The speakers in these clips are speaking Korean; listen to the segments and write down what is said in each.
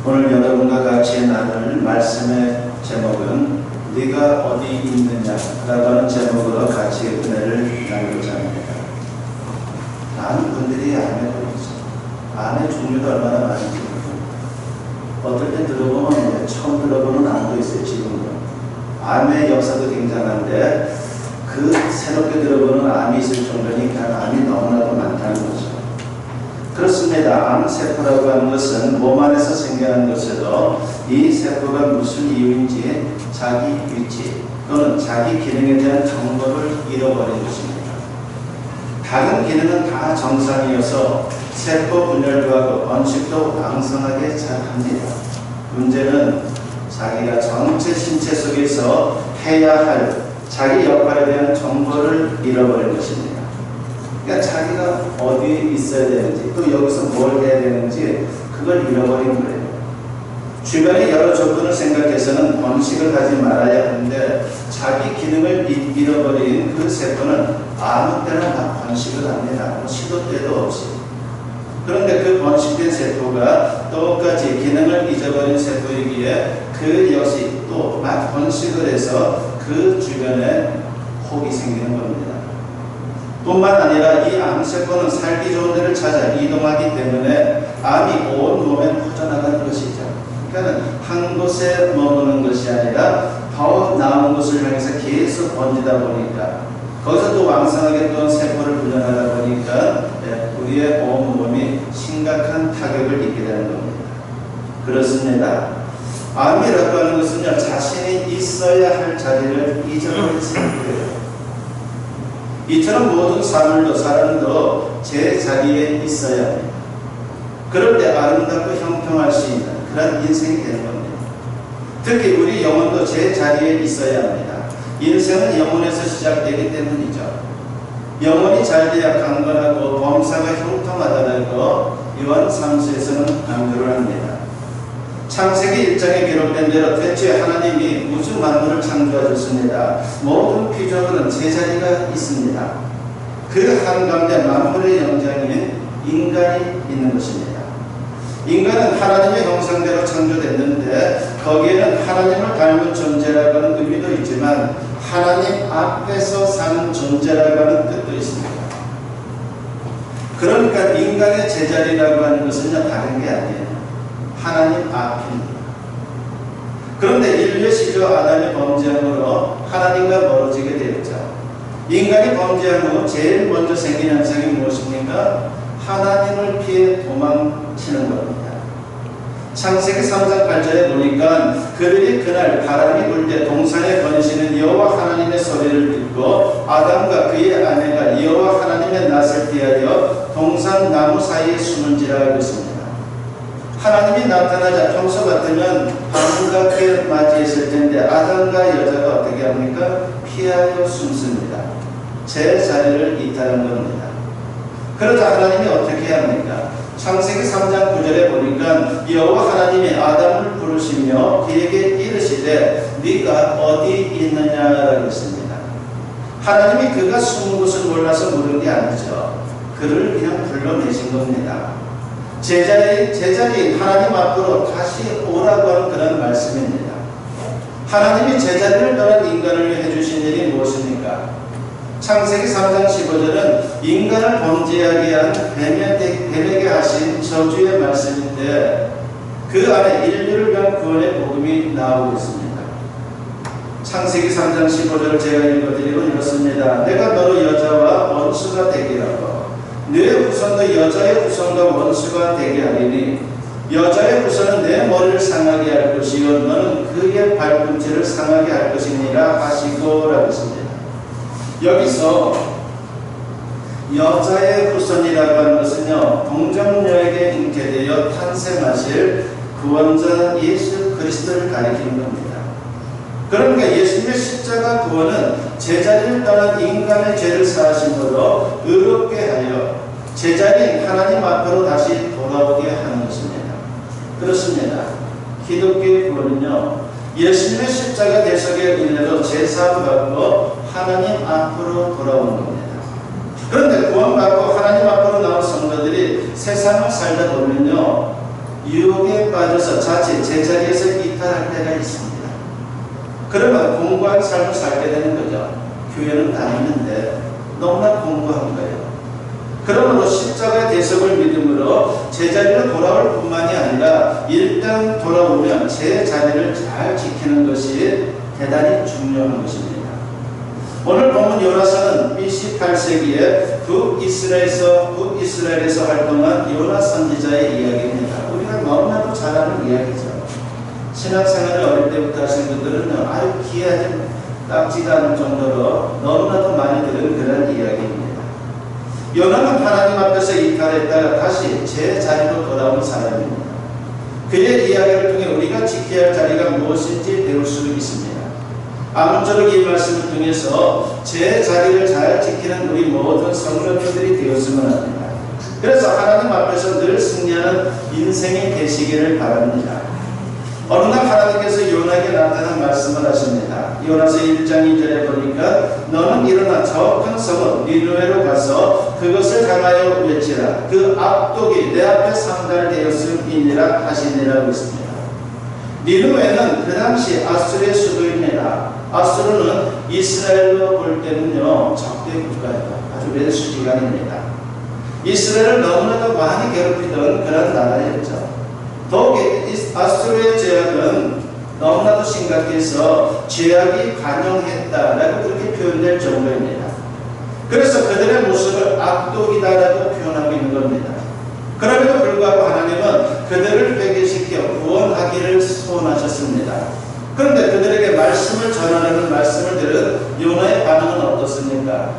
오늘 여러분과 같이 나눌 말씀의 제목은 네가 어디 있느냐 라고 하는 제목으로 같이 은혜를 나누고자 합니다. 많은 분들이 암에 걸리죠. 암의 종류도 얼마나 많은지 어떨 때 들어보면 처음 들어보는 암도 있어요. 지금도 암의 역사도 굉장한데 그 새롭게 들어보는 암이 있을 정도니까 암이 너무나도 많다는 거죠. 그렇습니다. 암세포라고 하는 것은 몸 안에서 생겨난 것에도 이 세포가 무슨 이유인지 자기 위치 또는 자기 기능에 대한 정보를 잃어버린 것입니다. 다른 기능은 다 정상이어서 세포 분열도 하고 번식도 왕성하게 잘 합니다. 문제는 자기가 전체 신체 속에서 해야 할 자기 역할에 대한 정보를 잃어버린 것입니다. 그러니까 자기가 어디에 있어야 되는지 또 여기서 뭘 해야 되는지 그걸 잃어버린 거예요. 주변의 여러 조건을 생각해서는 번식을 하지 말아야 하는데 자기 기능을 잃어버린 그 세포는 아무 때나 막 번식을 합니다. 시도 때도 없이. 그런데 그 번식된 세포가 똑같이 기능을 잊어버린 세포이기에 그 역시 또 막 번식을 해서 그 주변에 혹이 생기는 겁니다. 뿐만 아니라 이 암세포는 살기 좋은 데를 찾아 이동하기 때문에 암이 온 몸에 퍼져나가는 것이죠. 그러니까 한 곳에 머무는 것이 아니라 더 나은 곳을 향해서 계속 번지다 보니까 거기서 또 왕성하게 또 세포를 분열하다 보니까 우리의 온 몸이 심각한 타격을 입게 되는 겁니다. 그렇습니다. 암이라고 하는 것은요, 자신이 있어야 할 자리를 잊어버린 세포예요. 이처럼 모든 사람도 제 자리에 있어야 합니다. 그럴 때 아름답고 형통할 수 있는 그런 인생이 되는 겁니다. 특히 우리 영혼도 제 자리에 있어야 합니다. 인생은 영혼에서 시작되기 때문이죠. 영혼이 잘 돼야 강건하고 범사가 형통하다는 거 요한 3서에서는 강조를 합니다. 창세기 1장에 기록된 대로 대체 하나님이 우주 만물을 창조하셨습니다. 모든 피조물은 제자리가 있습니다. 그 한가운데 만물의 영장인 인간이 있는 것입니다. 인간은 하나님의 형상대로 창조됐는데 거기에는 하나님을 닮은 존재라고 하는 의미도 있지만 하나님 앞에서 사는 존재라고 하는 뜻도 있습니다. 그러니까 인간의 제자리라고 하는 것은 다른 게 아니에요. 하나님 앞입니다. 그런데 인류의 시조 아담이 범죄함으로 하나님과 멀어지게 되었죠. 인간이 범죄한 후 제일 먼저 생긴 현상이 무엇입니까? 하나님을 피해 도망치는 겁니다. 창세기 3장 8절에 보니까 그들이 그날 바람이 불 때 동산에 거니시는 여호와 하나님의 소리를 듣고 아담과 그의 아내가 여호와 하나님의 낯을 피하여 동산 나무 사이에 숨은지라 했습니다. 하나님이 나타나자 평소 같으면 반갑게 맞이했을 텐데 아담과 여자가 어떻게 합니까? 피하여 숨습니다. 제 자리를 이탈한 겁니다. 그러자 하나님이 어떻게 합니까? 창세기 3장 9절에 보니까 여호와 하나님이 아담을 부르시며 그에게 이르시되 네가 어디 있느냐라고 했습니다. 하나님이 그가 숨은 곳을 몰라서 물은 게 아니죠. 그를 그냥 불러내신 겁니다. 제자리인 하나님 앞으로 다시 오라고 하는 그런 말씀입니다. 하나님이 제자리를 떠난 인간을 위해 해주신 일이 무엇입니까? 창세기 3장 15절은 인간을 범죄하게 한 뱀에게 하신 저주의 말씀인데 그 안에 인류를 위한 구원의 복음이 나오고 있습니다. 창세기 3장 15절을 제가 읽어드리고 이렇습니다. 내가 너로 여자와 원수가 되게 하고 내 후손도 여자의 후손과 원수가 되게 하리니 여자의 후손은 내 머리를 상하게 할 것이요 너는 그의 발꿈치를 상하게 할 것이니라 하시고 라고 했습니다. 여기서 여자의 후손이라고 하는 것은요 동정녀에게 잉태되어 탄생하실 구원자 예수 그리스도를 가리키는 겁니다. 그러니까 예수님의 십자가 구원은 제자리를 떠난 인간의 죄를 사하심으로 의롭게 하여 제자리인 하나님 앞으로 다시 돌아오게 하는 것입니다. 그렇습니다. 기독교의 구원은요 예수님의 십자가 대속의 은혜로 제사함 받고 하나님 앞으로 돌아오는 겁니다. 그런데 구원받고 하나님 앞으로 나온 성도들이 세상을 살다 보면요 유혹에 빠져서 자칫 제자리에서 이탈할 때가 있습니다. 그러면 공고한 삶을 살게 되는 거죠. 교회는 다니는데 너무나 공고한 거예요. 그러므로 십자가의 대속을 믿음으로 제자리로 돌아올 뿐만이 아니라 일단 돌아오면 제 자리를 잘 지키는 것이 대단히 중요한 것입니다. 오늘 본문 요나서는 BC 8세기에 북이스라엘에서 활동한 요나 선지자의 이야기입니다. 우리가 너무나도 잘 아는 이야기죠. 신학생활을 어릴 때부터 하신 분들은 아주 귀하지 딱지가 않을 정도로 너무나도 많이 들은 그런 이야기입니다. 요나는 하나님 앞에서 이탈했다가 다시 제 자리로 돌아온 사람입니다. 그의 이야기를 통해 우리가 지켜야 할 자리가 무엇인지 배울 수 있습니다. 아무쪼록 이 말씀을 통해서 제 자리를 잘 지키는 우리 모든 성도님들이 되었으면 합니다. 그래서 하나님 앞에서 늘 승리하는 인생이 되시기를 바랍니다. 어느 날 하나님께서 요나에게 나타난 말씀을 하십니다. 요나서 1장 2절에 보니까 너는 일어나 저 큰 성읍 니느웨로 가서 그것을 향하여 외치라. 그 압독이 내 앞에 상달되었음이니라 하시니라고 있습니다. 니느웨는 그 당시 아수르의 수도입니다. 아수르는 이스라엘로 볼 때는요 적대 국가예요. 아주 멸수지간입니다. 이스라엘을 너무나도 많이 괴롭히던 그런 나라였죠. 더욱이 아수르의 죄악은 너무나도 심각해서 죄악이 관영했다라고 그렇게 표현될 정도입니다. 그래서 그들의 모습을 악독이다라고 표현하고 있는 겁니다. 그럼에도 불구하고 하나님은 그들을 회개시켜 구원하기를 소원하셨습니다. 그런데 그들에게 말씀을 전하려는 말씀을 들은 요나의 반응은 어떻습니까?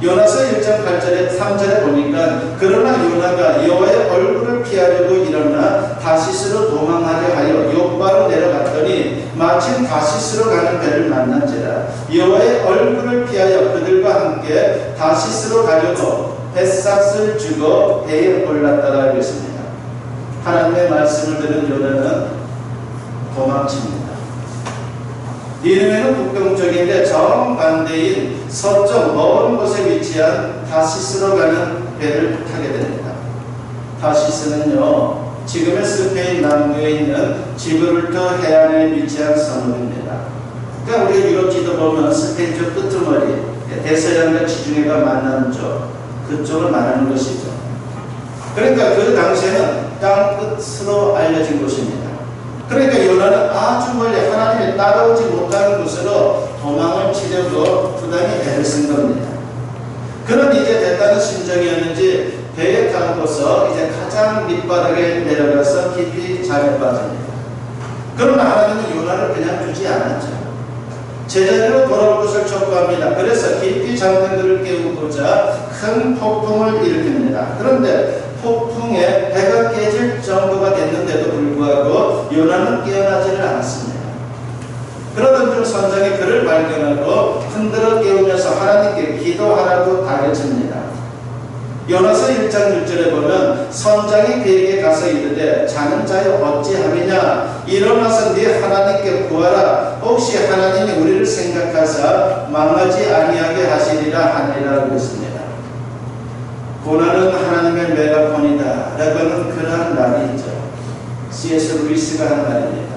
요나서 1장 8절에 3절에 보니까 그러나 요나가 여호와의 얼굴을 피하려고 일어나 다시스로 도망하려 하여 욥바로 내려갔더니 마침 다시스로 가는 배를 만난지라. 여호와의 얼굴을 피하여 그들과 함께 다시스로 가려고 뱃삭을 주고 배에 올랐다라고 했습니다. 하나님의 말씀을 들은 요나는 도망칩니다. 니느웨는 북동쪽인데 정반대인 서쪽 먼 곳에 위치한 다시스로 가는 배를 타게 됩니다. 다시스는요 지금의 스페인 남부에 있는 지브롤터 해안에 위치한 섬입니다. 그러니까 우리 유럽 지도 보면 스페인 쪽 끄트머리 대서양과 지중해가 만나는 쪽 그쪽을 말하는 것이죠. 그러니까 그 당시에는 땅 끝으로 알려진 곳입니다. 그러니까 요나는 아주 멀리 하나님이 따라오지 못하는 곳으로 도망을 치려고 부단히 배를 쓴 겁니다. 그는 이제 됐다는 심정이었는지 배에 타고서 이제 가장 밑바닥에 내려가서 깊이 잠에 빠집니다. 그러나 하나님은 요나를 그냥 두지 않았죠. 제자리로 돌아올 것을 촉구합니다. 그래서 깊이 잠든 그를 깨우고자 큰 폭풍을 일으킵니다. 그런데 폭풍에 배가 깨질 정도가 됐는데도 불구하고 요나는 깨어나지를 않았습니다. 그러던 중 선장이 그를 발견하고 흔들어 깨우면서 하나님께 기도하라고 가르칩니다. 요나서 1장 6절에 보면 선장이 그에게 가서 이르되 자는 자여 어찌함이냐 일어나서 네 하나님께 구하라 혹시 하나님이 우리를 생각하사 망하지 아니하게 하시리라 하니라고 했습니다. 고난은 하나님의 메가폰이다 라고 하는 그러한 말이 있죠. C.S. 루이스가 한 말입니다.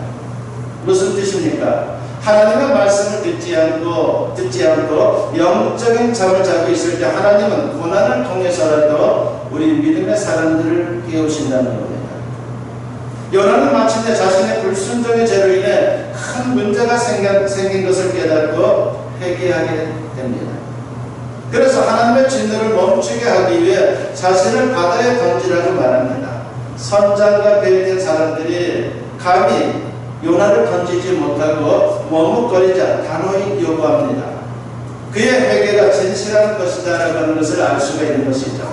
무슨 뜻입니까? 하나님의 말씀을 듣지 않고 영적인 잠을 자고 있을 때 하나님은 고난을 통해서라도 우리 믿음의 사람들을 깨우신다는 겁니다. 요나는 마침내 자신의 불순종의 죄로 인해 큰 문제가 생긴 것을 깨닫고 회개하게 됩니다. 그래서 하나님의 진노를 멈추게 하기 위해 자신을 바다에 던지라고 말합니다. 선장과 배에 사람들이 감히 요나를 던지지 못하고 머뭇거리자 단호히 요구합니다. 그의 회개가 진실한 것이다 라고 하는 것을 알 수가 있는 것이죠.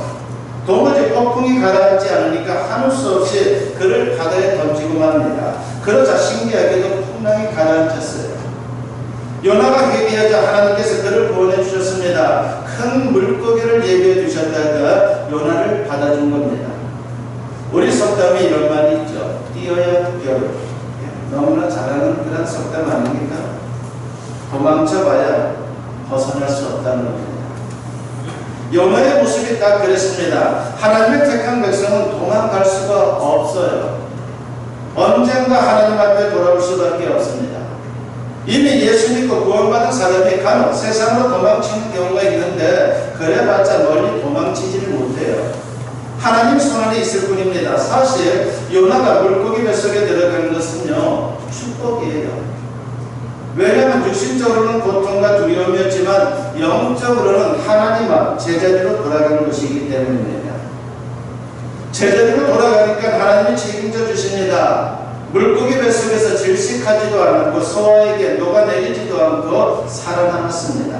도무지 폭풍이 가라앉지 않으니까 하는 수 없이 그를 바다에 던지고 맙니다. 그러자 신기하게도 풍랑이 가라앉았어요. 요나가 회개하자 하나님께서 그를 구원해 주셨습니다. 큰 물고기를 예비해 주셨다가 요나를 받아준 겁니다. 우리 속담에 이런 말이 있죠. 뛰어야 별. 너무나 잘하는 그런 속담 아닙니까? 도망쳐봐야 벗어날 수 없다는 겁니다. 요나의 모습이 딱 그랬습니다. 하나님의 택한 백성은 도망갈 수가 없어요. 언젠가 하나님 앞에 돌아올 수밖에 없습니다. 이미 예수 믿고 구원받은 사람이 간혹 세상으로 도망치는 경우가 있는데 그래봤자 멀리 도망치지를 못해요. 하나님 손 안에 있을 뿐입니다. 사실 요나가 물고기 뱃속에 들어간 것은요, 축복이에요. 왜냐하면 육신적으로는 고통과 두려움이었지만 영적으로는 하나님 앞 제자리로 돌아가는 것이기 때문입니다. 제자리로 돌아가니까 하나님이 책임져 주십니다. 물고기 뱃속에서 질식하지도 않았고 소화에게 녹아내리지도 않고 살아남았습니다.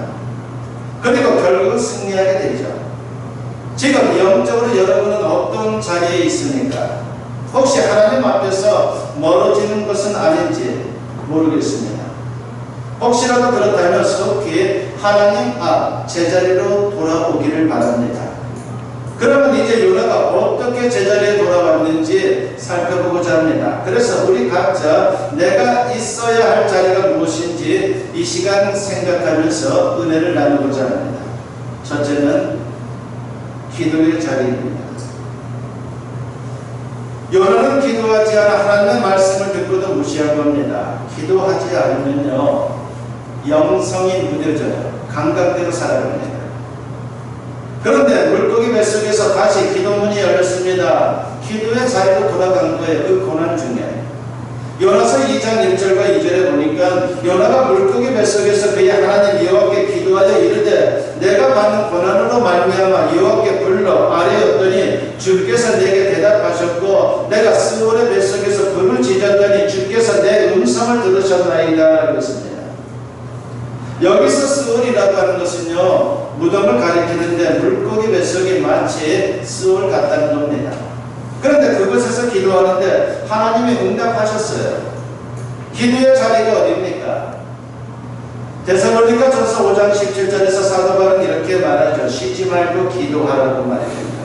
그리고 결국은 승리하게 되죠. 지금 영적으로 여러분은 어떤 자리에 있습니까? 혹시 하나님 앞에서 멀어지는 것은 아닌지 모르겠습니다. 혹시라도 그렇다면 속히 하나님 앞 제자리로 돌아오기를 바랍니다. 그러면 이제 요나가 어떻게 제자리에 돌아왔는지 살펴보고자 합니다. 그래서 우리 각자 내가 있어야 할 자리가 무엇인지 이 시간 생각하면서 은혜를 나누고자 합니다. 첫째는 기도의 자리입니다. 요나는 기도하지 않아 하나님의 말씀을 듣고도 무시한 겁니다. 기도하지 않으면요, 영성이 무뎌져요. 감각대로 살아갑니다. 그런데 물고기 뱃속에서 다시 기도문이 열렸습니다. 기도의 자리로 돌아간 거예요. 그 고난 중에. 요나서 2장 1절과 2절에 보니까 요나가 물고기 뱃속에서 그의 하나님 여호와께 기도하여 이르되 내가 받는 고난으로 말미암아 여호와께 불러 아뢰었더니 주께서 내게 대답하셨고 내가 스올의 뱃속에서 불을 지졌더니 주께서 내 음성을 들으셨나이다 그랬습니다. 여기서 스올이라고 하는 것은요, 무덤을 가리키는데 물고기 뱃속이 마치 스올 같다는 겁니다. 그런데 그곳에서 기도하는데 하나님이 응답하셨어요. 기도의 자리가 어디입니까? 데살로니가전서 5장 17절에서 사도 바울은 이렇게 말하죠. 쉬지 말고 기도하라고 말합니다.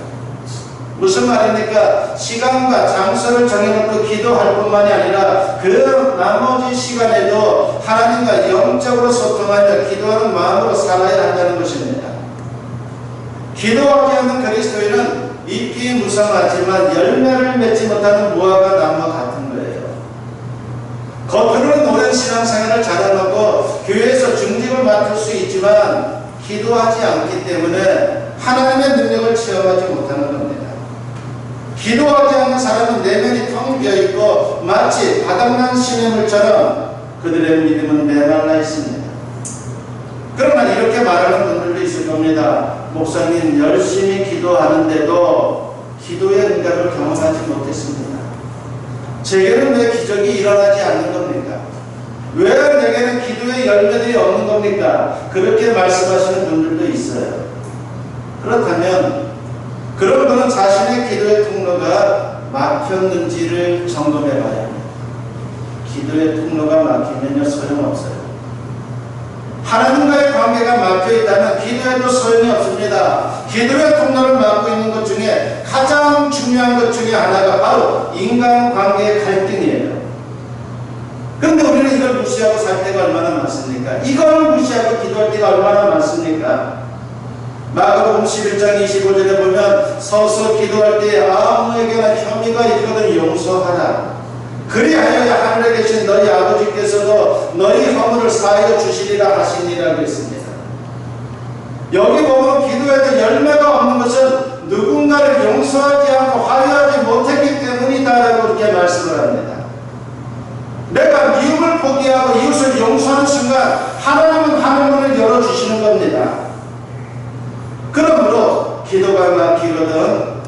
무슨 말입니까? 시간과 장소를 정해놓고 기도할 뿐만이 아니라 그 나머지 시간에도 하나님과 영적으로 소통하며 기도하는 마음으로 살아야 한다는 것입니다. 기도하지 않는 그리스도인은 잎이 무성하지만 열매를 맺지 못하는 무화과 나무와 같은 거예요. 겉으로는 오랜 신앙생활을 잘해놓고 교회에서 중직을 맡을 수 있지만 기도하지 않기 때문에 하나님의 능력을 체험하지 못하는 겁니다. 기도하지 않는 사람은 내면이 텅 비어있고 마치 바닥난 시냇물처럼 그들의 믿음은 메말라 있습니다. 그러나 이렇게 말하는 분들도 있을 겁니다. 목사님 열심히 기도하는데도 기도의 응답을 경험하지 못했습니다. 제게는 왜 기적이 일어나지 않는 겁니까? 왜 내게는 기도의 열매들이 없는 겁니까? 그렇게 말씀하시는 분들도 있어요. 그렇다면 그런 분은 자신의 기도의 통로가 막혔는지를 점검해 봐야 합니다. 기도의 통로가 막히면요, 소용없어요. 하나님과의 관계가 막혀있다면 기도해도 소용이 없습니다. 기도의 통로를 막고 있는 것 중에 가장 중요한 것 중에 하나가 바로 인간관계의 갈등이에요. 그런데 우리는 이걸 무시하고 살 때가 얼마나 많습니까? 이걸 무시하고 기도할 때가 얼마나 많습니까? 마가복음 11장 25절에 보면 서서 기도할 때 아무에게나 혐의가 있거든 용서하라. 그리하여 하늘에 계신 너희 아버지께서도 너희 허물을 사하여 주시리라 하시니라 그랬습니다. 여기 보면 기도에도 열매가 없는 것은 누군가를 용서하지 않고 화해하지 못했기 때문이다라고 그렇게 말씀을 합니다. 내가 미움을 포기하고 이웃을 용서하는 순간 하나님은 하늘문을 열어주시는 겁니다. 그러므로 기도가 막히거든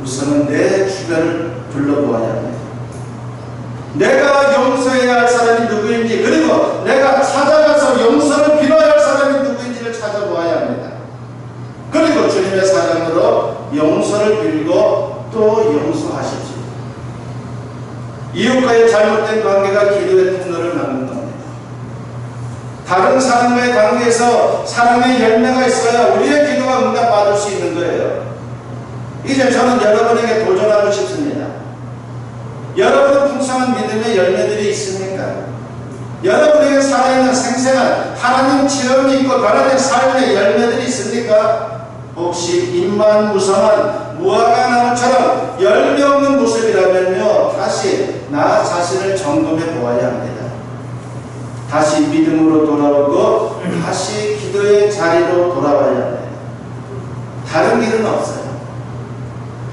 우선은 내 주변을 둘러보아야 합니다. 내가 용서해야 할 사람이 누구인지, 그리고 내가 찾아가서 용서를 빌어야 할 사람이 누구인지를 찾아보아야 합니다. 그리고 주님의 사랑으로 용서를 빌고 또 용서하십시오. 이웃과의 잘못된 관계가 기도의 통로를 막는 겁니다. 다른 사람과의 관계에서 사랑의 열매가 있어야 우리의 기도가 응답받을 수 있는 거예요. 이제 저는 여러분에게 도전하고 싶습니다. 여러분은 풍성한 믿음의 열매들이 있습니까? 여러분에게 살아있는 생생한 하나님 체험이 있고 변화된 삶의 열매들이 있습니까? 혹시 입만 무성한 무화과 나무처럼 열매 없는 모습이라면요, 다시 나 자신을 점검해 보아야 합니다. 다시 믿음으로 돌아오고 다시 기도의 자리로 돌아와야 합니다. 다른 길은 없어요.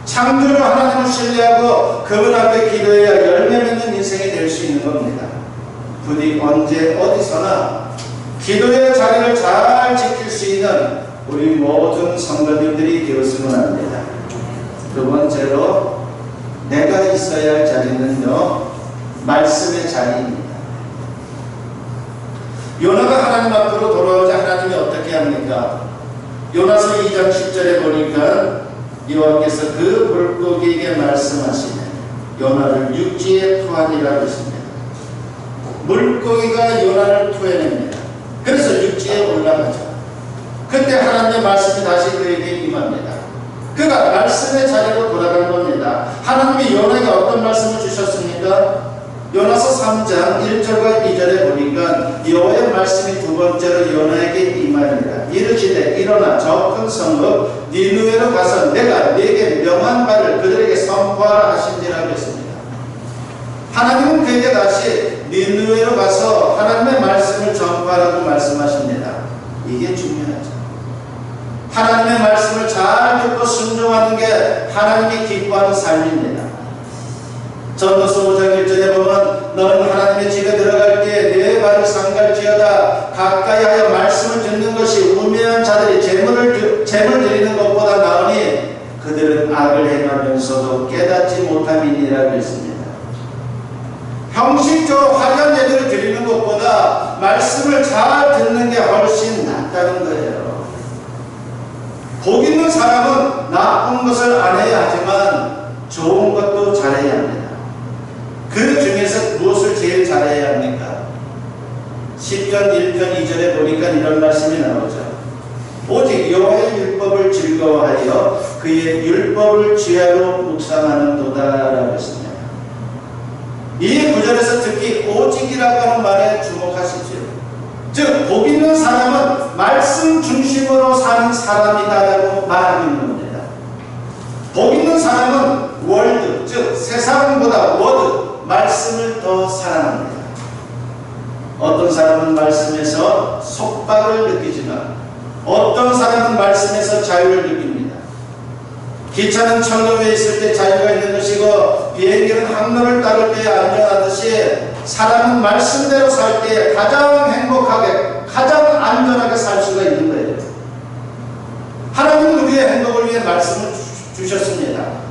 창조주 하나님을 신뢰하고 그분 앞에 기도해야 열매 맺는 인생이 될 수 있는 겁니다. 부디 언제 어디서나 기도의 자리를 잘 지킬 수 있는 우리 모든 성도님들이 되었으면 합니다. 두 번째로 내가 있어야 할 자리는요, 말씀의 자리입니다. 요나가 하나님 앞으로 돌아오자 하나님이 어떻게 합니까? 요나서 2장 10절에 보니까 여호와께서 그 물고기에게 말씀하시네. 요나를 육지에 투하니라 했습니다. 물고기가 요나를 토해냅니다. 그래서 육지에 올라가죠. 그때 하나님의 말씀이 다시 그에게 임합니다. 그가 말씀의 자리로 돌아간 겁니다. 하나님이 요나에게 어떤 말씀을 주셨습니까? 요나서 3장 1절과 2절에 보니까 여호와의 말씀이 두 번째로 요나에게 임하니라. 이르시되 일어나 저 큰 성읍 니느웨로 가서 내가 네게 명한 바를 그들에게 선포하라 하신지라고 했습니다. 하나님은 그에게 다시 니느웨로 가서 하나님의 말씀을 전파하라고 말씀하십니다. 이게 중요하죠. 하나님의 말씀을 잘 듣고 순종하는 게 하나님이 기뻐하는 삶입니다. 전도서 5장 1절에 보면 너는 하나님의 집에 들어갈 때 내 발을 삼갈지어다. 가까이 하여 말씀을 듣는 것이 우매한 자들이 재물 드리는 것보다 나으니 그들은 악을 행하면서도 깨닫지 못함이니라고 했습니다. 형식적으로 화려한 예배를 드리는 것보다 말씀을 잘 듣는 게 훨씬 낫다는 거예요. 복 있는 사람은 나쁜 것을 안 해야 하지만 좋은 것도 잘해야 합니다. 그 중에서 무엇을 제일 잘해야 합니까? 10편 1편 2절에 보니까 이런 말씀이 나오죠. 오직 여호와의 율법을 즐거워하여 그의 율법을 주야로 묵상하는도다라고 했습니다. 이 구절에서 특히 오직이라고 하는 말에 주목하시죠. 즉, 복 있는 사람은 말씀 중심으로 사는 사람이다라고 말하고 있는 겁니다. 복 있는 사람은 월드, 즉 세상보다 워드, 말씀을 더 사랑합니다. 어떤 사람은 말씀에서 속박을 느끼지만 어떤 사람은 말씀에서 자유를 느낍니다. 기차는 철로 위에 있을 때 자유가 있는 것이고 비행기는 항로를 따를 때 안전하듯이 사람은 말씀대로 살 때 가장 행복하게, 가장 안전하게 살 수가 있는 거예요. 하나님은 우리의 행복을 위해 말씀을 주셨습니다.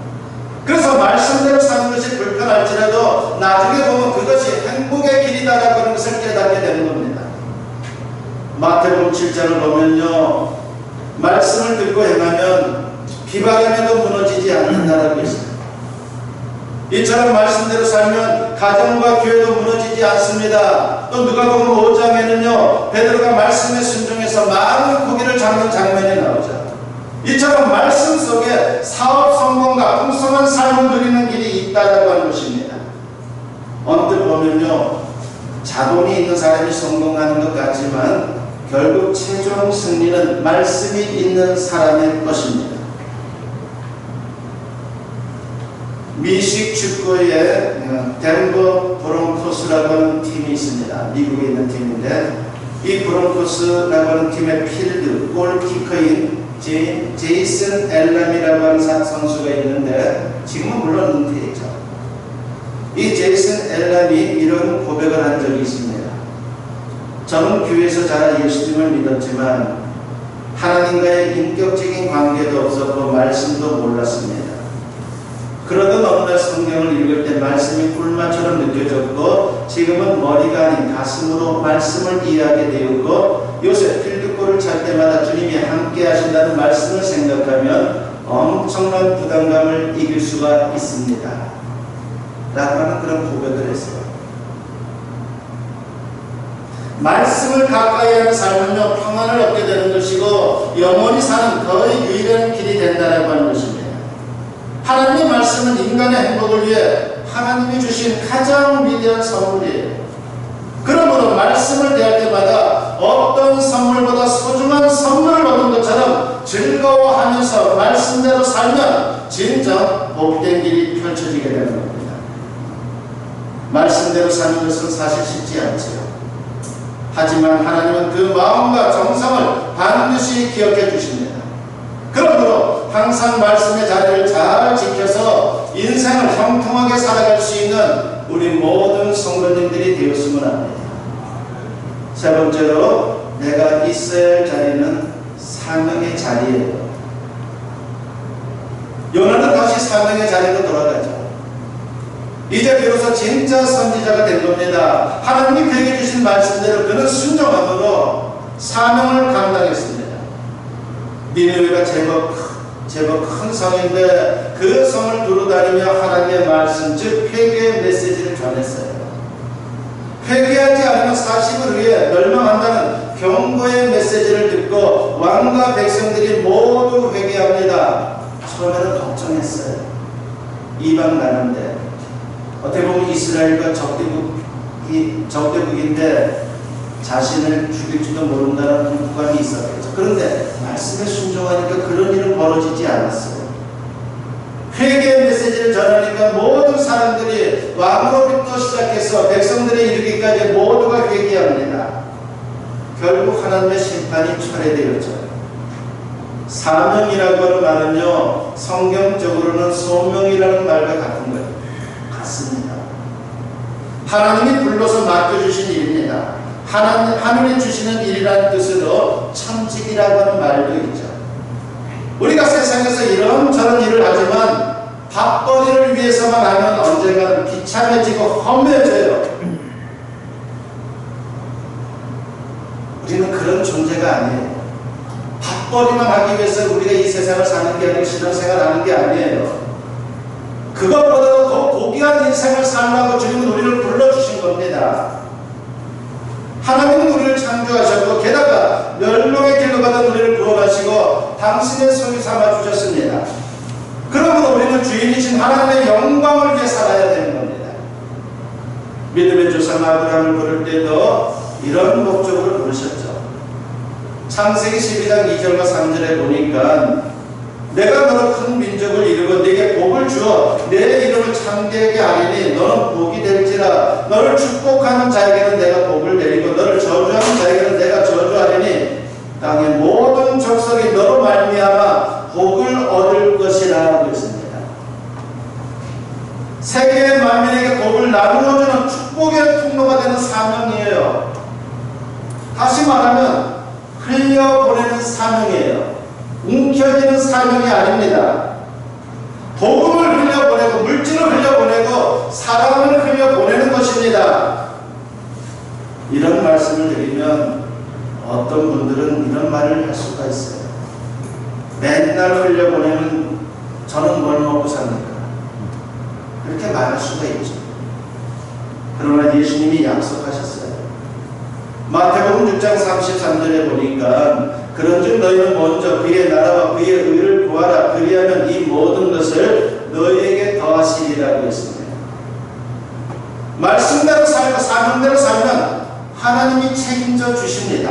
그래서 말씀대로 사는 것이 불편할지라도 나중에 보면 그것이 행복의 길이다라고 하는 것을 깨닫게 되는 겁니다. 마태복음 7장을 보면요, 말씀을 듣고 행하면 비바람에도 무너지지 않는다라고 했습니다. 이처럼 말씀대로 살면 가정과 교회도 무너지지 않습니다. 또 누가복음 5장에는요, 베드로가 말씀에 순종해서 많은 고기를 잡는 장면이 나오죠. 이처럼 말씀 속에 사업 성공과 풍성한 삶을 누리는 길이 있다라고 하는 것입니다. 언뜻 보면요, 자본이 있는 사람이 성공하는 것 같지만 결국 최종 승리는 말씀이 있는 사람의 것입니다. 미식 축구의 덴버 브론코스라고 하는 팀이 있습니다. 미국에 있는 팀인데 이 브론코스라고 하는 팀의 필드 골키커인 제이슨 엘람이라고 하는 선수가 있는데 지금은 물론 은퇴했죠. 이 제이슨 엘람이 이런 고백을 한 적이 있습니다. 저는 교회에서 자라 예수님을 믿었지만 하나님과의 인격적인 관계도 없었고 말씀도 몰랐습니다. 그러던 어느 날 성경을 읽을 때 말씀이 꿀맛처럼 느껴졌고 지금은 머리가 아닌 가슴으로 말씀을 이해하게 되었고 요새 필드골을 찰 때마다 주님이 함께 하신다는 말씀을 생각하면 엄청난 부담감을 이길 수가 있습니다. 라고 하는 그런 고백을 했어요. 말씀을 가까이 하는 삶은요, 평안을 얻게 되는 것이고 영원히 사는 거의 유일한 길이 된다라고 하는 것입니다. 하나님의 말씀은 인간의 행복을 위해 하나님이 주신 가장 위대한 선물이에요. 그러므로 말씀을 대할 때마다 어떤 선물보다 소중한 선물을 얻는 것처럼 즐거워하면서 말씀대로 살면 진정 복된 길이 펼쳐지게 되는 겁니다. 말씀대로 사는 것은 사실 쉽지 않지요. 하지만 하나님은 그 마음과 정성을 반드시 기억해 주십니다. 그러므로 항상 말씀의 자리를 잘 지켜서 인생을 형통하게 살아갈 수 있는 우리 모든 성도님들이 되었으면 합니다. 세 번째로 내가 있어야 할 자리는 사명의 자리예요. 요나는 다시 사명의 자리로 돌아가죠. 이제 비로소 진짜 선지자가 된 겁니다. 하나님이 그에게 주신 말씀대로 그는 순종함으로 사명을 감당했습니다. 니느웨가 제법 큰 성인데 그 성을 두루다니며 하나님의 말씀, 즉 회개의 메시지를 전했어요. 회개하지 않으면 40을 위해 멸망한다는 경고의 메시지를 듣고 왕과 백성들이 모두 회개합니다. 처음에는 걱정했어요. 이방 나라인데 어떻게 보면 이스라엘과 적대국인데 자신을 죽일지도 모른다는 불안이 있었겠죠. 그런데 말씀에 순종하니까 그런 일은 벌어지지 않았어요. 회개의 메시지를 전하니까 모든 사람들이 왕으로부터 시작해서 백성들에 이르기까지 모두가 회개합니다. 결국 하나님의 심판이 철회되었죠. 사명이라고 하는 말은요, 성경적으로는 소명이라는 말과 같은 거예요. 같습니다. 하나님이 불러서 맡겨주신 일입니다. 하늘이 주시는 일이라는 뜻으로 천직이라고 하는 말도 있죠. 우리가 세상에서 이런저런 일을 하지만 밥벌이를 위해서만 하면 언젠가는 비참해지고 험해져요. 우리는 그런 존재가 아니에요. 밥벌이만 하기 위해서 우리가 이 세상을 사는 게 아니고 신앙생활 하는 게 아니에요. 그것보다도 더 고귀한 인생을 살라고 주님은 우리를 불러주신 겁니다. 하나님은 우리를 창조하셨고 게다가 멸망의 길로 가던 우리를 구원하시고 당신의 소유 삼아 주셨습니다. 그러므로 우리는 주인이신 하나님의 영광을 위해 살아야 되는 겁니다. 믿음의 조상 아브라함을 부를 때도 이런 목적으로 부르셨죠. 창세기 12장 2절과 3절에 보니까 내가 너로 큰 민족을 이루고 네게 복을 주어 내 이름을 창대하게 하리니 너는 복이 될지라. 너를 축복하는 자에게는 내가 복을 내리고 너를 저주하는 자에게는 내가 저주하리니 땅의 모든 족속이 너로 말미암아 복을 얻을 것이라 하고 있습니다. 세계의 만민에게 복을 나누어주는 축복의 통로가 되는 사명이에요. 다시 말하면 흘려보내는 사명이에요. 움켜쥐는 사명이 아닙니다. 복음을 흘려보내고 물질을 흘려보내고 사랑을 흘려보내는 것입니다. 이런 말씀을 드리면 어떤 분들은 이런 말을 할 수가 있어요. 맨날 흘려보내는 저는 뭘 먹고 삽니까? 그렇게 말할 수가 있죠. 그러나 예수님이 약속하셨어요. 마태복음 6장 33절에 보니까 그런즉 너희는 먼저 그의 나라와 그의 의를 구하라. 그리하면 이 모든 것을 너희에게 더하시리라고 했습니다. 말씀대로 살고 사명대로 살면 하나님이 책임져 주십니다.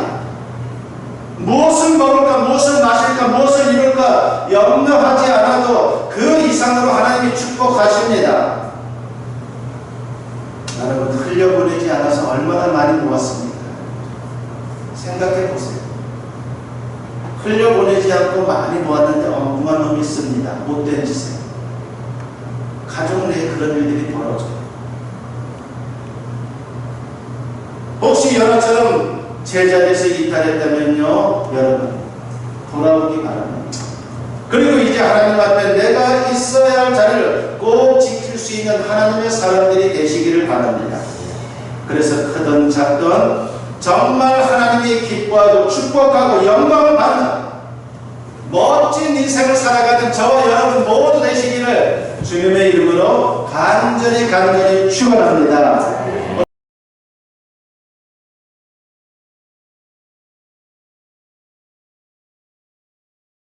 무엇을 먹을까, 무엇을 마실까, 무엇을 이룰까 염려하지 않아도 그 이상으로 하나님이 축복하십니다. 여러분, 흘려보내지 않아서 얼마나 많이 모았습니까? 생각해 보세요. 흘려보내지 않고 많이 모았는데 엉뚱한 놈이 있습니다. 못된 짓에. 가족 내에 그런 일들이 벌어져요. 혹시 연하처럼 제자리에서 이탈했다면요, 여러분 돌아오기 바랍니다. 그리고 이제 하나님 앞에 내가 있어야 할 자리를 꼭 지킬 수 있는 하나님의 사람들이 되시기를 바랍니다. 그래서 크든 작든 정말 하나님이 기뻐하고 축복하고 영광을 받는 멋진 인생을 살아가는 저와 여러분 모두 되시기를 주님의 이름으로 간절히 축원합니다.